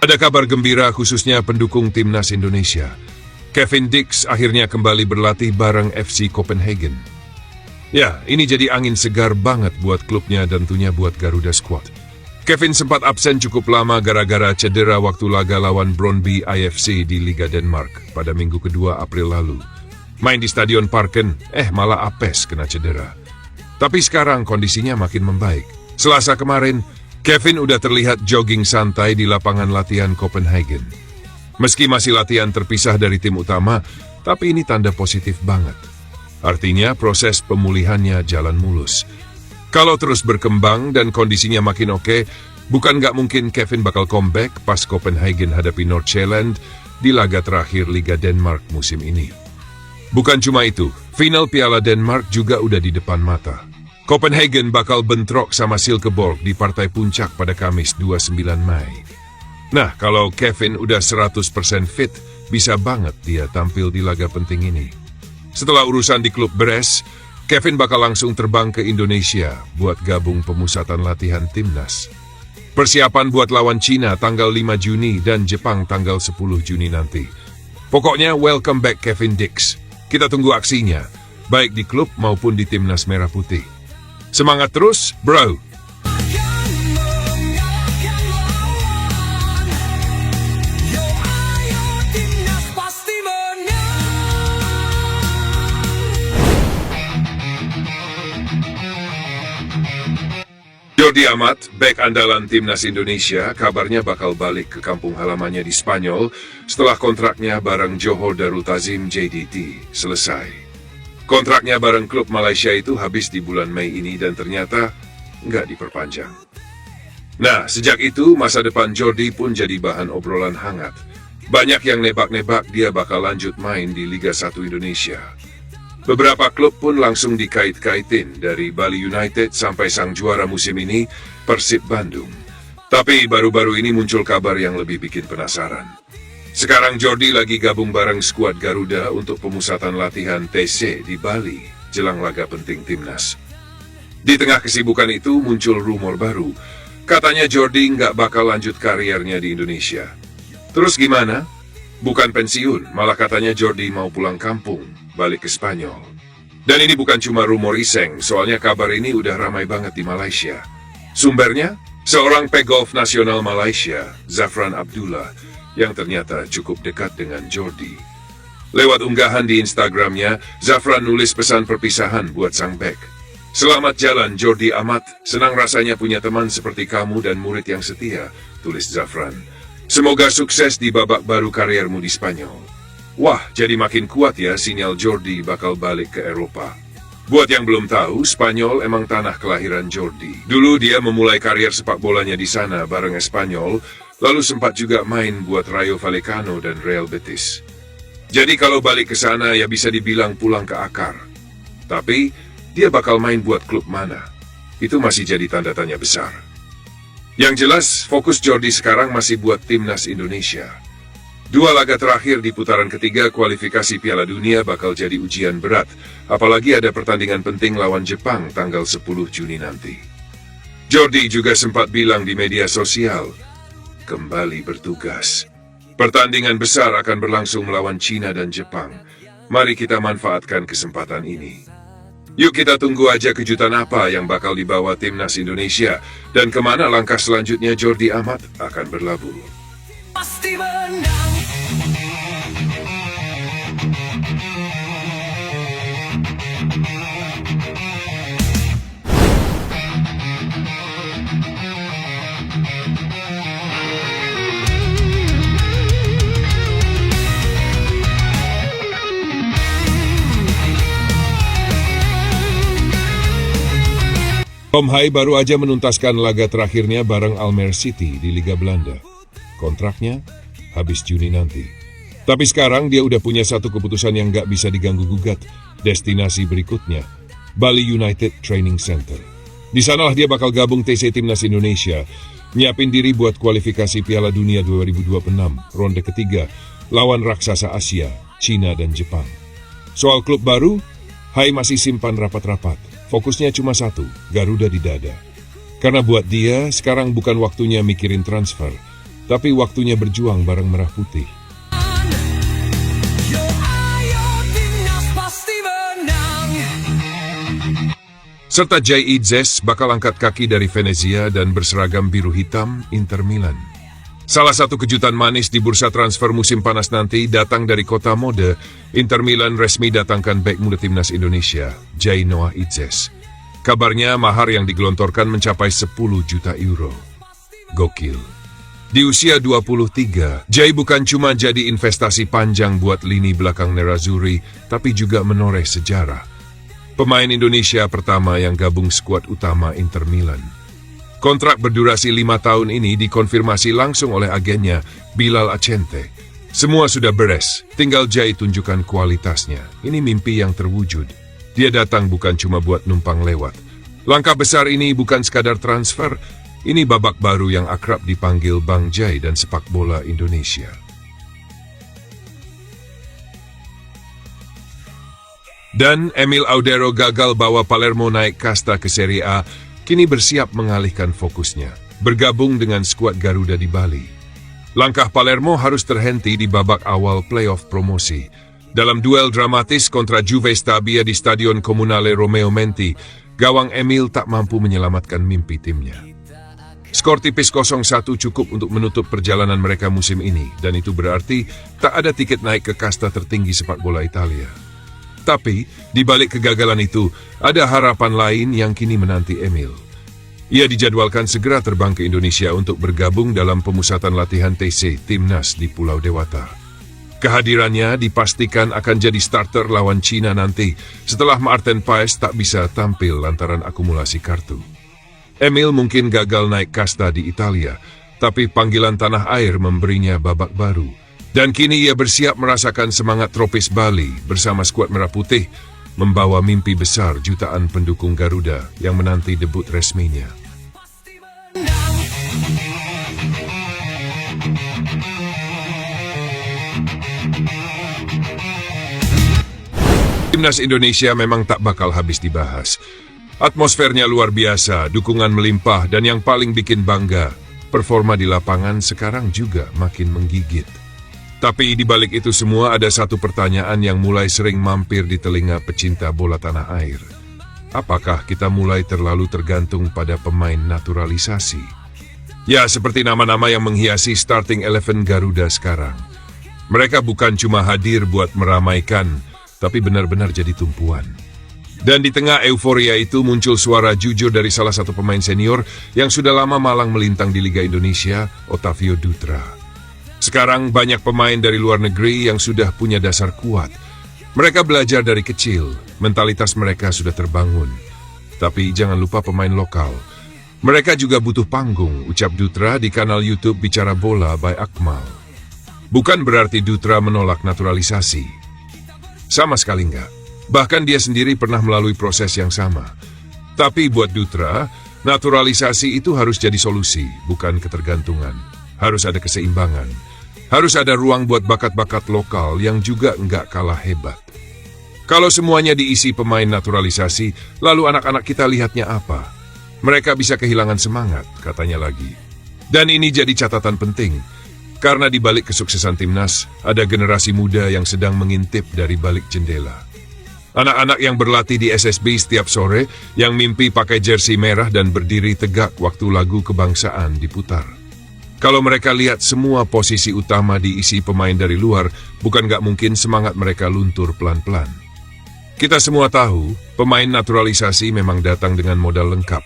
Ada kabar gembira khususnya pendukung timnas Indonesia. Kevin Dix akhirnya kembali berlatih bareng FC Copenhagen. Ya, ini jadi angin segar banget buat klubnya dan tentunya buat Garuda Squad. Kevin sempat absen cukup lama gara-gara cedera waktu laga lawan Brøndby IFC di Liga Denmark pada minggu kedua April lalu. Main di Stadion Parken, malah apes kena cedera. Tapi sekarang kondisinya makin membaik. Selasa kemarin, Kevin udah terlihat jogging santai di lapangan latihan Copenhagen. Meski masih latihan terpisah dari tim utama, tapi ini tanda positif banget. Artinya proses pemulihannya jalan mulus. Kalau terus berkembang dan kondisinya makin oke, bukan nggak mungkin Kevin bakal comeback pas Copenhagen hadapi Nordsjælland di laga terakhir Liga Denmark musim ini. Bukan cuma itu, final Piala Denmark juga udah di depan mata. Copenhagen bakal bentrok sama Silkeborg di partai puncak pada Kamis 29 Mei. Nah, kalau Kevin udah 100% fit, bisa banget dia tampil di laga penting ini. Setelah urusan di klub beres, Kevin bakal langsung terbang ke Indonesia buat gabung pemusatan latihan timnas. Persiapan buat lawan Cina tanggal 5 Juni dan Jepang tanggal 10 Juni nanti. Pokoknya welcome back Kevin Dix. Kita tunggu aksinya, baik di klub maupun di timnas merah putih. Semangat terus, bro! Jordi Amat, bek andalan timnas Indonesia, kabarnya bakal balik ke kampung halamannya di Spanyol setelah kontraknya bareng Johor Darul Ta'zim JDT selesai. Kontraknya bareng klub Malaysia itu habis di bulan Mei ini dan ternyata nggak diperpanjang. Nah, sejak itu masa depan Jordi pun jadi bahan obrolan hangat. Banyak yang nebak-nebak dia bakal lanjut main di Liga 1 Indonesia. Beberapa klub pun langsung dikait-kaitin, dari Bali United sampai sang juara musim ini, Persib Bandung. Tapi baru-baru ini muncul kabar yang lebih bikin penasaran. Sekarang Jordi lagi gabung bareng skuad Garuda untuk pemusatan latihan TC di Bali, jelang laga penting timnas. Di tengah kesibukan itu muncul rumor baru, katanya Jordi nggak bakal lanjut karirnya di Indonesia. Terus gimana? Bukan pensiun, malah katanya Jordi mau pulang kampung, balik ke Spanyol. Dan ini bukan cuma rumor iseng, soalnya kabar ini udah ramai banget di Malaysia. Sumbernya, seorang pegolf nasional Malaysia, Zafran Abdullah, yang ternyata cukup dekat dengan Jordi. Lewat unggahan di Instagramnya, Zafran nulis pesan perpisahan buat sang bek. Selamat jalan Jordi Amat, senang rasanya punya teman seperti kamu dan murid yang setia, tulis Zafran. Semoga sukses di babak baru kariermu di Spanyol. Wah, jadi makin kuat ya sinyal Jordi bakal balik ke Eropa. Buat yang belum tahu, Spanyol emang tanah kelahiran Jordi. Dulu dia memulai karier sepak bolanya di sana bareng Espanyol, lalu sempat juga main buat Rayo Vallecano dan Real Betis. Jadi kalau balik ke sana ya bisa dibilang pulang ke akar. Tapi, dia bakal main buat klub mana? Itu masih jadi tanda tanya besar. Yang jelas, fokus Jordi sekarang masih buat timnas Indonesia. 2 laga terakhir di putaran ketiga kualifikasi Piala Dunia bakal jadi ujian berat, apalagi ada pertandingan penting lawan Jepang tanggal 10 Juni nanti. Jordi juga sempat bilang di media sosial, kembali bertugas. Pertandingan besar akan berlangsung melawan Cina dan Jepang. Mari kita manfaatkan kesempatan ini. Yuk kita tunggu aja kejutan apa yang bakal dibawa timnas Indonesia dan kemana langkah selanjutnya Jordi Amat akan berlabuh. Pasti menang. Tom Hai baru aja menuntaskan laga terakhirnya bareng Almere City di Liga Belanda. Kontraknya habis Juni nanti. Tapi sekarang dia udah punya satu keputusan yang gak bisa diganggu-gugat. Destinasi berikutnya, Bali United Training Center. Di sanalah dia bakal gabung TC Timnas Indonesia, nyiapin diri buat kualifikasi Piala Dunia 2026, ronde ketiga, lawan raksasa Asia, Cina dan Jepang. Soal klub baru, Hai masih simpan rapat-rapat. Fokusnya cuma satu, Garuda di dada. Karena buat dia, sekarang bukan waktunya mikirin transfer, tapi waktunya berjuang bareng Merah Putih. Serta Jay Idzes bakal angkat kaki dari Venezia dan berseragam biru hitam Inter Milan. Salah satu kejutan manis di bursa transfer musim panas nanti datang dari kota mode. Inter Milan resmi datangkan bek muda timnas Indonesia, Jay Noah Idzes. Kabarnya mahar yang digelontorkan mencapai 10 juta euro. Gokil. Di usia 23, Jay bukan cuma jadi investasi panjang buat lini belakang Nerazzurri, tapi juga menoreh sejarah. Pemain Indonesia pertama yang gabung skuad utama Inter Milan. Kontrak berdurasi 5 tahun ini dikonfirmasi langsung oleh agennya, Bilal Acente. Semua sudah beres, tinggal Jay tunjukkan kualitasnya. Ini mimpi yang terwujud. Dia datang bukan cuma buat numpang lewat. Langkah besar ini bukan sekadar transfer, ini babak baru yang akrab dipanggil Bang Jay dan sepak bola Indonesia. Dan Emil Audero gagal bawa Palermo naik kasta ke Serie A, kini bersiap mengalihkan fokusnya, bergabung dengan skuad Garuda di Bali. Langkah Palermo harus terhenti di babak awal playoff promosi. Dalam duel dramatis kontra Juve Stabia di Stadion Comunale Romeo Menti, gawang Emil tak mampu menyelamatkan mimpi timnya. Skor tipis 0-1 cukup untuk menutup perjalanan mereka musim ini, dan itu berarti tak ada tiket naik ke kasta tertinggi sepak bola Italia. Tapi, di balik kegagalan itu, ada harapan lain yang kini menanti Emil. Ia dijadwalkan segera terbang ke Indonesia untuk bergabung dalam pemusatan latihan TC Timnas di Pulau Dewata. Kehadirannya dipastikan akan jadi starter lawan Cina nanti, setelah Maarten Paes tak bisa tampil lantaran akumulasi kartu. Emil mungkin gagal naik kasta di Italia, tapi panggilan tanah air memberinya babak baru. Dan kini ia bersiap merasakan semangat tropis Bali bersama skuad Merah Putih, membawa mimpi besar jutaan pendukung Garuda yang menanti debut resminya. Timnas Indonesia memang tak bakal habis dibahas. Atmosfernya luar biasa, dukungan melimpah, dan yang paling bikin bangga, performa di lapangan sekarang juga makin menggigit. Tapi di balik itu semua ada satu pertanyaan yang mulai sering mampir di telinga pecinta bola tanah air. Apakah kita mulai terlalu tergantung pada pemain naturalisasi? Ya, seperti nama-nama yang menghiasi starting 11 Garuda sekarang. Mereka bukan cuma hadir buat meramaikan, tapi benar-benar jadi tumpuan. Dan di tengah euforia itu muncul suara jujur dari salah satu pemain senior yang sudah lama malang melintang di Liga Indonesia, Otavio Dutra. Sekarang banyak pemain dari luar negeri yang sudah punya dasar kuat. Mereka belajar dari kecil, mentalitas mereka sudah terbangun. Tapi jangan lupa pemain lokal. Mereka juga butuh panggung, ucap Dutra di kanal YouTube Bicara Bola by Akmal. Bukan berarti Dutra menolak naturalisasi. Sama sekali enggak. Bahkan dia sendiri pernah melalui proses yang sama. Tapi buat Dutra, naturalisasi itu harus jadi solusi, bukan ketergantungan. Harus ada keseimbangan. Harus ada ruang buat bakat-bakat lokal yang juga enggak kalah hebat. Kalau semuanya diisi pemain naturalisasi, lalu anak-anak kita lihatnya apa? Mereka bisa kehilangan semangat, katanya lagi. Dan ini jadi catatan penting, karena di balik kesuksesan timnas, ada generasi muda yang sedang mengintip dari balik jendela. Anak-anak yang berlatih di SSB setiap sore, yang mimpi pakai jersey merah dan berdiri tegak waktu lagu kebangsaan diputar. Kalau mereka lihat semua posisi utama diisi pemain dari luar, bukan gak mungkin semangat mereka luntur pelan-pelan. Kita semua tahu, pemain naturalisasi memang datang dengan modal lengkap.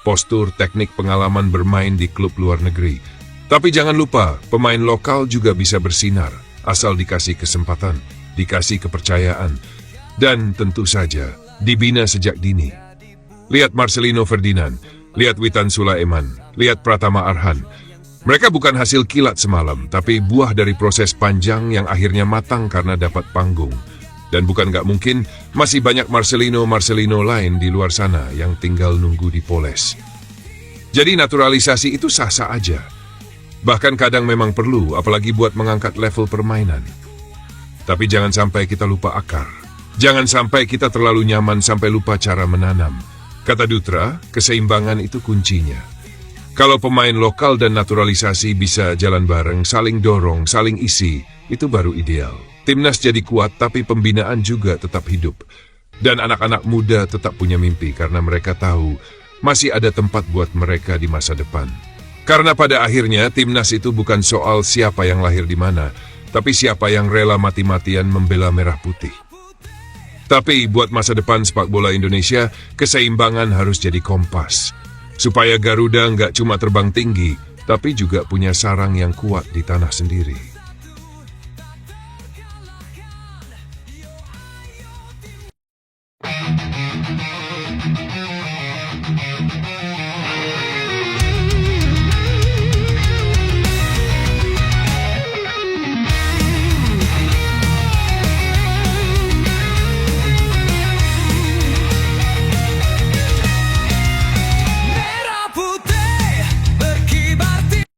Postur, teknik, pengalaman bermain di klub luar negeri. Tapi jangan lupa, pemain lokal juga bisa bersinar, asal dikasih kesempatan, dikasih kepercayaan, dan tentu saja, dibina sejak dini. Lihat Marcelino Ferdinand, lihat Witan Sulaiman, lihat Pratama Arhan. Mereka bukan hasil kilat semalam, tapi buah dari proses panjang yang akhirnya matang karena dapat panggung. Dan bukan gak mungkin, masih banyak Marcelino lain di luar sana yang tinggal nunggu dipoles. Jadi naturalisasi itu sah-sah aja. Bahkan kadang memang perlu, apalagi buat mengangkat level permainan. Tapi jangan sampai kita lupa akar. Jangan sampai kita terlalu nyaman sampai lupa cara menanam. Kata Dutra, keseimbangan itu kuncinya. Kalau pemain lokal dan naturalisasi bisa jalan bareng, saling dorong, saling isi, itu baru ideal. Timnas jadi kuat, tapi pembinaan juga tetap hidup. Dan anak-anak muda tetap punya mimpi karena mereka tahu masih ada tempat buat mereka di masa depan. Karena pada akhirnya timnas itu bukan soal siapa yang lahir di mana, tapi siapa yang rela mati-matian membela merah putih. Tapi buat masa depan sepak bola Indonesia, keseimbangan harus jadi kompas. Supaya Garuda nggak cuma terbang tinggi, tapi juga punya sarang yang kuat di tanah sendiri.